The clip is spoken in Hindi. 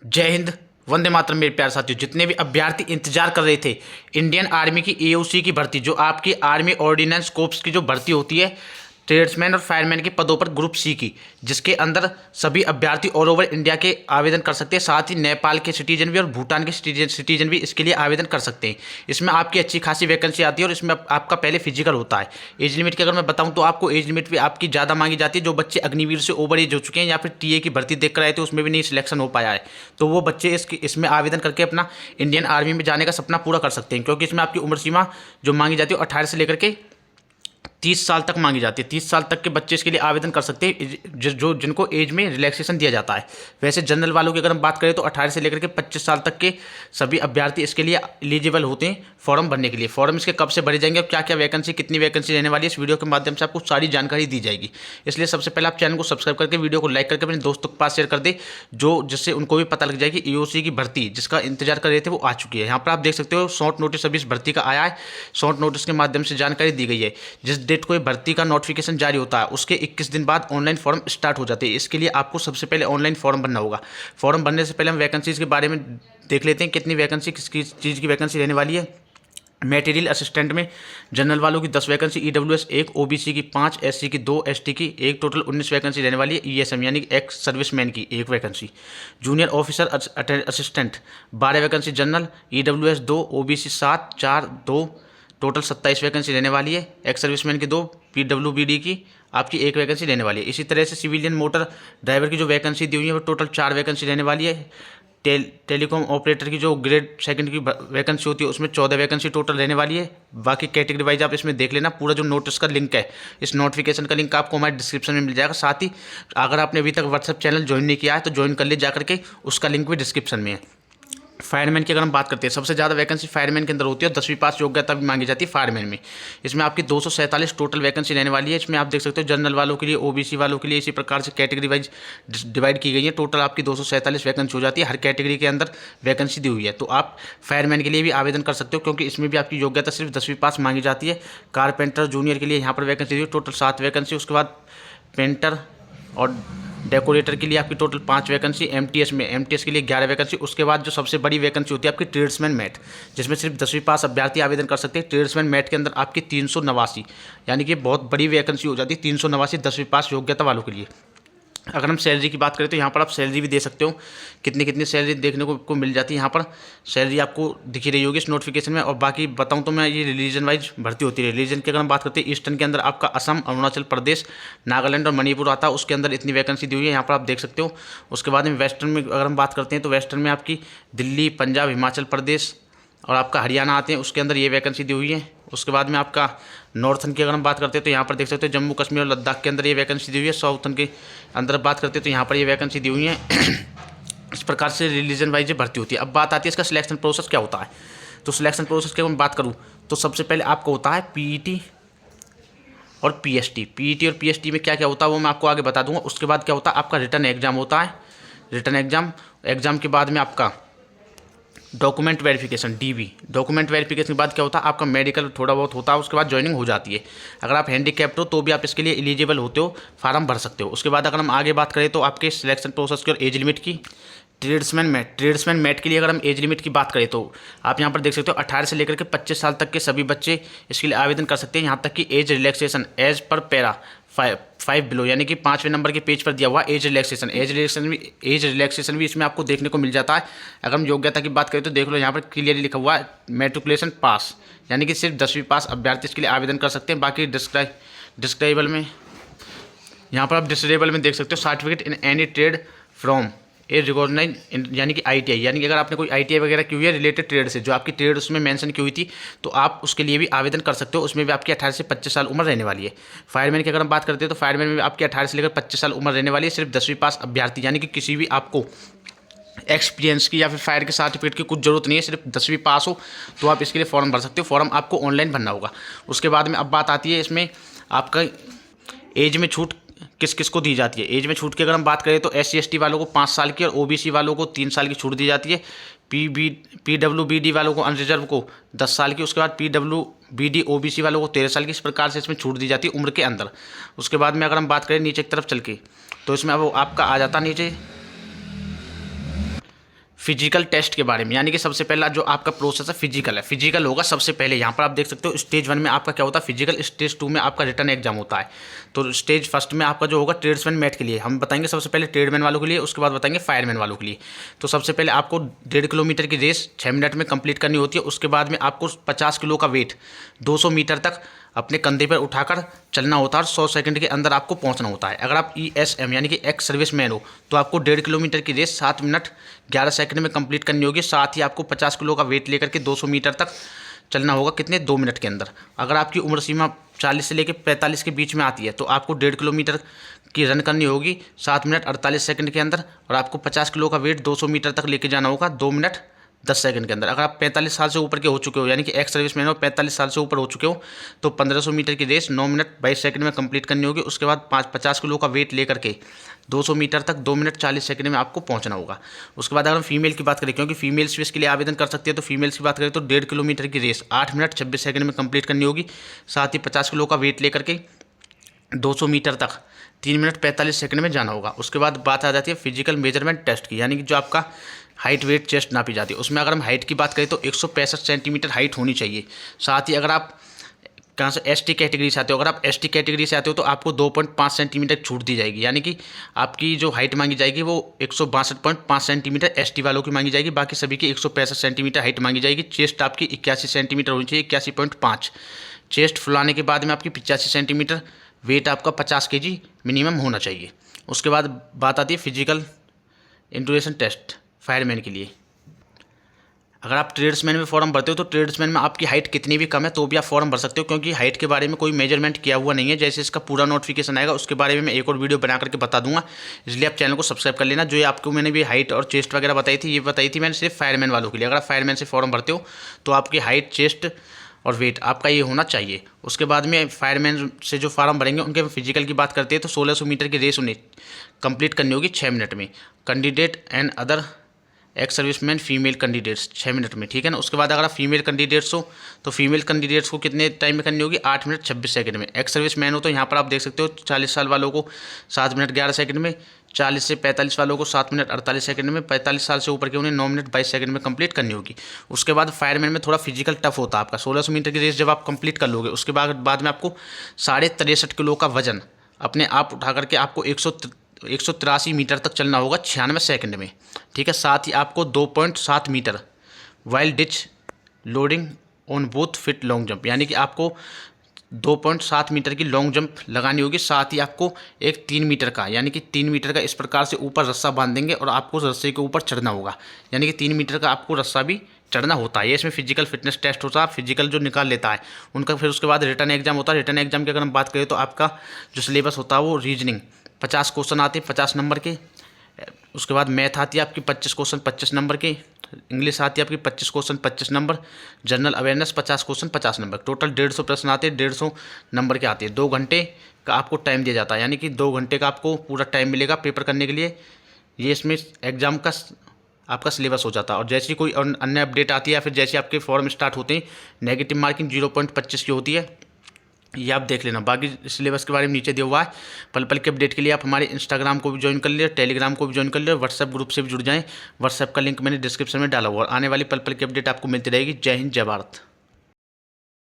जय हिंद। वंदे मातरम। मेरे प्यारे साथियों, जितने भी अभ्यर्थी इंतजार कर रहे थे इंडियन आर्मी की एओसी की भर्ती, जो आपकी आर्मी ऑर्डिनेंस कोर्प्स की जो भर्ती होती है ट्रेड्समैन और फायरमैन के पदों पर ग्रुप सी की, जिसके अंदर सभी अभ्यर्थी ऑल ओवर इंडिया के आवेदन कर सकते हैं। साथ ही नेपाल के सिटीजन भी और भूटान के सिटीजन भी इसके लिए आवेदन कर सकते हैं। इसमें आपकी अच्छी खासी वैकेंसी आती है और इसमें आपका पहले फिजिकल होता है। एज लिमिट की अगर मैं बताऊं तो आपको एज लिमिट भी आपकी ज़्यादा मांगी जाती है। जो बच्चे अग्निवीर से ओवर एज हो चुके हैं या फिर टीए की भर्ती देख कर आए थे उसमें भी नहीं सिलेक्शन हो पाया है, तो वो बच्चे इसमें आवेदन करके अपना इंडियन आर्मी में जाने का सपना पूरा कर सकते हैं। क्योंकि इसमें आपकी उम्र सीमा जो मांगी जाती है 18 से लेकर के 30 साल तक मांगी जाती है। 30 साल तक के बच्चे इसके लिए आवेदन कर सकते हैं जो जिनको एज में रिलैक्सेशन दिया जाता है। वैसे जनरल वालों की अगर हम बात करें तो 18 से लेकर के 25 साल तक के सभी अभ्यर्थी इसके लिए एलिजिबल होते हैं फॉर्म भरने के लिए। फॉर्म इसके कब से भरे जाएंगे और क्या क्या वैकेंसी, कितनी वैकेंसी रहने वाली है, इस वीडियो के माध्यम से आपको सारी जानकारी दी जाएगी। इसलिए सबसे पहले आप चैनल को सब्सक्राइब करके वीडियो को लाइक करके अपने दोस्तों के पास शेयर कर दे, जिससे उनको भी पता लग जाए कि ईओसी की भर्ती जिसका इंतजार कर रहे थे वो आ चुकी है। यहाँ पर आप देख सकते हो शॉर्ट नोटिस अभी इस भर्ती का आया है। शॉर्ट नोटिस के माध्यम से जानकारी दी गई है। जिस डेट को ये भर्ती का नोटिफिकेशन जारी होता है उसके 21 दिन बाद ऑनलाइन फॉर्म स्टार्ट हो जाते हैं। इसके लिए आपको सबसे पहले ऑनलाइन फॉर्म भरना होगा। फॉर्म भरने से पहले हम वैकेंसीज के बारे में देख लेते हैं, कितनी वैकेंसी, किस चीज़ की वैकेंसी रहने वाली है। मटेरियल असिस्टेंट में जनरल वालों की 10 वैकेंसी, ईडब्ल्यूएस 1, ओबीसी की 5, एससी की 2, एसटी की 1, टोटल 19 वैकेंसी रहने वाली है। ईएसएम यानी एक्स सर्विसमैन की 1 vacancy. Junior officer assistant 12 vacancy general, EWS 2, OBC 7, 4, 2, total 27 vacancy रहने वाली है। एक्स सर्विसमैन की 2, पीडब्ल्यूबीडी की आपकी 1 वैकेंसी रहने वाली है। इसी तरह से सिविलियन मोटर ड्राइवर की जो वैकेंसी दी हुई है वो टोटल 4 वैकेंसी रहने वाली है। टेलीकॉम ऑपरेटर की जो ग्रेड सेकंड की वैकेंसी होती है उसमें 14 वैकेंसी टोटल रहने वाली है। बाकी कैटेगरी वाइज आप इसमें देख लेना। पूरा जो नोटिस का लिंक है, इस नोटिफिकेशन का लिंक आपको हमारे डिस्क्रिप्शन में मिल जाएगा। साथ ही अगर आपने अभी तक व्हाट्सएप चैनल ज्वाइन नहीं किया है तो ज्वाइन कर ले जा करके, उसका लिंक भी डिस्क्रिप्शन में है। फायरमैन की अगर हम बात करते हैं, सबसे ज़्यादा वैकेंसी फायरमैन के अंदर होती है और 10वीं पास योग्यता भी मांगी जाती है फायरमैन में। इसमें आपकी 247 टोटल वैकेंसी रहने वाली है। इसमें आप देख सकते हो जनरल वालों के लिए, ओबीसी वालों के लिए इसी प्रकार से कैटेगरी वाइज डिवाइड की गई है। टोटल आपकी 247 वैकेंसी हो जाती है। हर कैटेगरी के अंदर वैकेंसी दी हुई है, तो आप फायरमैन के लिए भी आवेदन कर सकते हो क्योंकि इसमें भी आपकी योग्यता सिर्फ 10वीं पास मांगी जाती है। कारपेंटर जूनियर के लिए यहाँ पर वैकेंसी दी हुई, टोटल 7 वैकेंसी। उसके बाद पेंटर और डेकोरेटर के लिए आपकी टोटल 5 वैकेंसी। एमटीएस के लिए 11 वैकेंसी। उसके बाद जो सबसे बड़ी वैकेंसी होती है आपकी ट्रेड्समैन मैट, जिसमें सिर्फ 10वीं पास अभ्यर्थी आवेदन कर सकते हैं। ट्रेड्समैन मैट के अंदर आपकी 389, यानी कि बहुत बड़ी वैकेंसी हो जाती है। 389 10वीं पास योग्यता वालों के लिए। अगर हम सैलरी की बात करें तो यहाँ पर आप सैलरी भी दे सकते हो, कितनी कितनी सैलरी देखने को मिल जाती है। यहाँ पर सैलरी आपको दिखी रही होगी इस नोटिफिकेशन में। और बाकी बताऊँ तो मैं, ये रिलीजन वाइज भर्ती होती है। रिलीजन की अगर हम बात करते हैं, ईस्टर्न के अंदर आपका असम, अरुणाचल प्रदेश, नागालैंड और मणिपुर आता है, उसके अंदर इतनी वैकेंसी दी हुई है, यहाँ पर आप देख सकते हो। उसके बाद में वेस्टर्न में अगर हम बात करते हैं तो वेस्टर्न में आपकी दिल्ली, पंजाब, हिमाचल प्रदेश और आपका हरियाणा आते हैं, उसके अंदर ये वैकेंसी दी हुई है। उसके बाद में आपका नॉर्थन की अगर हम बात करते हैं तो यहाँ पर देख सकते हो जम्मू कश्मीर और लद्दाख के अंदर ये वैकेंसी दी हुई है। साउथन के अंदर बात करते हैं तो यहाँ पर ये वैकेंसी दी हुई है। इस प्रकार से रिलीजन वाइज भर्ती होती है। अब बात आती है इसका सिलेक्शन प्रोसेस क्या होता है। तो सिलेक्शन प्रोसेस की मैं बात करूँ तो सबसे पहले आपको होता है पीईटी और पीएसटी। पीईटी और पीएसटी में क्या क्या होता है वो मैं आपको आगे बता दूंगा। उसके बाद क्या होता है, आपका रिटर्न एग्जाम होता है। रिटर्न एग्जाम के बाद में आपका document verification, DV. Document verification के बाद क्या होता है, आपका मेडिकल थोड़ा बहुत होता है। उसके बाद ज्वाइनिंग हो जाती है। अगर आप हैंडीकैप्ड हो तो भी आप इसके लिए एलिजिबल होते हो, फार्म भर सकते हो। उसके बाद अगर हम आगे बात करें तो आपके सिलेक्शन प्रोसेस की और एज लिमिट की। ट्रेड्समैन मैट के लिए अगर हम एज लिमिट की बात करें तो आप यहाँ पर देख सकते हो 18 से लेकर के 25 साल तक के सभी बच्चे इसके लिए आवेदन कर सकते हैं। यहाँ तक कि age relaxation as per para 5 below, यानी कि 5वें नंबर के पेज पर दिया हुआ एज रिलैक्सेशन भी इसमें आपको देखने को मिल जाता है। अगर हम योग्यता की बात करें तो देख लो यहाँ पर क्लियरली लिखा हुआ है मैट्रिकुलेशन पास, यानी कि सिर्फ 10वीं पास अभ्यर्थी इसके लिए आवेदन कर सकते हैं। बाकी डिस्क्राइबल में, यहाँ पर आप डिस्क्राइबल में देख सकते हो certificate in any trade from a recognise, यानी कि आईटीआई, यानी कि अगर आपने कोई आईटीआई वगैरह की हुई है रिलेटेड ट्रेड से, जो आपकी ट्रेड उसमें मेंशन की हुई थी, तो आप उसके लिए भी आवेदन कर सकते हो। उसमें भी आपकी 18 से 25 साल उम्र रहने वाली है। फायरमैन की अगर हम बात करते हैं तो फायरमैन में भी आपकी 18 से लेकर 25 साल उम्र रहने वाली है। सिर्फ 10वीं पास अभ्यर्थी, यानी कि किसी भी आपको एक्सपीरियंस की या फिर फायर के सर्टिफिकेट की कुछ जरूरत नहीं है, सिर्फ 10वीं पास हो तो आप इसके लिए फॉर्म भर सकते हो। फॉर्म आपको ऑनलाइन भरना होगा। उसके बाद में अब बात आती है इसमें आपका एज में छूट किस किस को दी जाती है। एज में छूट की अगर हम बात करें तो SC/ST वालों को 5 साल की और OBC वालों को 3 साल की छूट दी जाती है। PWBD वालों को, अनरिजर्व को 10 साल की। उसके बाद PWBD OBC वालों को 13 साल की। इस प्रकार से इसमें छूट दी जाती है उम्र के अंदर। उसके बाद में अगर हम बात करें नीचे की तरफ चल के तो इसमें अब आपका आ जाता नीचे फिजिकल टेस्ट के बारे में, यानी कि सबसे पहला जो आपका प्रोसेस है फिजिकल है, फिजिकल होगा सबसे पहले। यहाँ पर आप देख सकते हो स्टेज 1 में आपका क्या होता है फिजिकल, स्टेज 2 में आपका रिटन एग्जाम होता है। तो स्टेज फर्स्ट में आपका जो होगा ट्रेड्समैन मैट के लिए हम बताएंगे सबसे पहले ट्रेडमैन वालों के लिए, उसके बाद बताएंगे फायरमैन वालों के लिए। तो सबसे पहले आपको 1.5 किलोमीटर की रेस 6 मिनट में कंप्लीट करनी होती है। उसके बाद में आपको 50 किलो का वेट 200 मीटर तक अपने कंधे पर उठाकर चलना होता है और 100 सेकंड के अंदर आपको पहुंचना होता है। अगर आप ESM यानी कि एक्स सर्विस मैन हो तो आपको 1.5 किलोमीटर की रेस 7 मिनट 11 सेकंड में कंप्लीट करनी होगी। साथ ही आपको 50 किलो का वेट लेकर के 200 मीटर तक चलना होगा कितने 2 मिनट के अंदर। अगर आपकी उम्र सीमा 40 से लेकर 45 के बीच में आती है तो आपको 1.5 किलोमीटर की रन करनी होगी 7 मिनट 48 सेकंड के अंदर, और आपको 50 किलो का वेट 200 मीटर तक लेके जाना होगा 2 मिनट 10 सेकंड के अंदर। अगर आप 45 साल से ऊपर के हो चुके हो यानी कि एक्स सर्विस मैन हो 45 साल से ऊपर हो चुके हो तो 1500 मीटर की रेस 9 मिनट 22 सेकंड में कंप्लीट करनी होगी। उसके बाद 50 किलो का वेट लेकर के 200 मीटर तक 2 मिनट 40 सेकंड में आपको पहुंचना होगा। उसके बाद अगर हम फीमेल की बात करें, क्योंकि फीमेल्स भी इसके लिए आवेदन कर सकती है, तो फीमेल्स की बात करें तो 1.5 किलोमीटर की रेस 8 मिनट 26 सेकंड में कंप्लीट करनी होगी। साथ ही 50 किलो का वेट लेकर के 200 मीटर तक 3 मिनट 45 सेकंड में जाना होगा। उसके बाद बात आ जाती है फिजिकल मेजरमेंट टेस्ट की, यानी कि जो आपका हाइट वेट चेस्ट नापी जाती है। उसमें अगर हम हाइट की बात करें तो 165 सेंटीमीटर हाइट होनी चाहिए। साथ ही अगर आप कहाँ से ST कैटेगरी से आते हो, अगर आप ST कैटेगरी से आते हो तो आपको 2.5 सेंटीमीटर छूट दी जाएगी, यानी कि आपकी जो हाइट मांगी जाएगी वो 162.5 सेंटीमीटर ST वालों की मांगी जाएगी, बाकी सभी की 165 सेंटीमीटर हाइट मांगी जाएगी। चेस्ट आपकी 81 सेंटीमीटर होनी चाहिए, 81.5। चेस्ट फुलाने के बाद में आपकी 85 सेंटीमीटर, वेट आपका 50 kg मिनिमम होना चाहिए। उसके बाद बात आती है फिजिकल इंटूरेशन टेस्ट फायरमैन के लिए। अगर आप ट्रेड्समैन में फॉर्म भरते हो तो ट्रेड्समैन में आपकी हाइट कितनी भी कम है तो भी आप फॉर्म भर सकते हो, क्योंकि हाइट के बारे में कोई मेजरमेंट किया हुआ नहीं है। जैसे इसका पूरा नोटिफिकेशन आएगा उसके बारे में मैं एक और वीडियो बना करके बता दूंगा, इसलिए आप चैनल को सब्सक्राइब कर लेना। जो ये आपको मैंने भी हाइट और चेस्ट वगैरह बताई थी, ये बताई थी मैंने सिर्फ फायरमैन वालों के लिए। अगर आप फायरमैन से फॉर्म भरते हो तो आपकी हाइट चेस्ट और वेट आपका ये होना चाहिए। उसके बाद में फायरमैन से जो फार्म भरेंगे उनके फिजिकल की बात करते हैं तो 1600 मीटर की रेस उन्हें कंप्लीट करनी होगी 6 मिनट में। Candidate and other ex serviceman female candidates 6 minute में, ठीक है ना। उसके बाद अगर आप फीमेल कैंडिडेट्स हो तो फीमेल कैंडिडेट्स को कितने टाइम में करनी होगी 8 मिनट 26 सेकंड में। एक्स सर्विसमैन हो तो यहाँ पर आप देख सकते हो 40 साल वालों को 7 मिनट 11 सेकंड में, 40 से 45 वालों को 7 मिनट 48 सेकंड में, 45 साल से ऊपर के उन्हें 9 मिनट 22 सेकंड में कंप्लीट करनी होगी। उसके बाद फायरमैन में थोड़ा फिजिकल टफ होता है आपका। 1600 मीटर की रेस जब आप कंप्लीट कर लोगे उसके बाद में आपको 63.5 किलो का वजन अपने आप उठा करके आपको 183 मीटर तक चलना होगा 96 सेकंड में, ठीक है। साथ ही आपको 2.7 metre wide ditch landing on both feet long jump, यानी कि आपको 2.7 मीटर की लॉन्ग जंप लगानी होगी। साथ ही आपको एक 3 मीटर का, यानी कि 3 मीटर का इस प्रकार से ऊपर रस्सा बांध देंगे और आपको रस्से के ऊपर चढ़ना होगा, यानी कि 3 मीटर का आपको रस्सा भी चढ़ना होता है। ये इसमें फिजिकल फिटनेस टेस्ट होता है, फिजिकल जो निकाल लेता है उनका। फिर उसके बाद रिटर्न एग्जाम होता है। रिटर्न एग्जाम की अगर हम बात करें तो आपका जो सिलेबस होता है वो रीजनिंग 50 क्वेश्चन आते हैं 50 नंबर के। उसके बाद मैथ आती है आपकी 25 क्वेश्चन 25 नंबर के। इंग्लिश आती है आपकी 25 question 25 number. General awareness 50 question 50 number. Total 150 प्रश्न आते हैं, 150 नंबर के आते हैं। 2 घंटे का आपको टाइम दिया जाता है, यानी कि 2 घंटे का आपको पूरा टाइम मिलेगा पेपर करने के लिए। ये इसमें एग्जाम का आपका सिलेबस हो जाता है। और जैसी कोई अन्य अपडेट आती है या फिर जैसे आपके फॉर्म स्टार्ट होते हैं, नेगेटिव मार्किंग 0.25 की होती है, ये आप देख लेना। बाकी सिलेबस के बारे में नीचे दिया हुआ है। पल पल के अपडेट के लिए आप हमारे इंस्टाग्राम को भी ज्वाइन कर लिया, टेलीग्राम को भी ज्वाइन कर लिया, व्हाट्सएप ग्रुप से भी जुड़ जाएं। व्हाट्सएप का लिंक मैंने डिस्क्रिप्शन में डाला हुआ। और आने वाली पल पल की अपडेट आपको मिलती रहेगी। जय हिंद, जय भारत।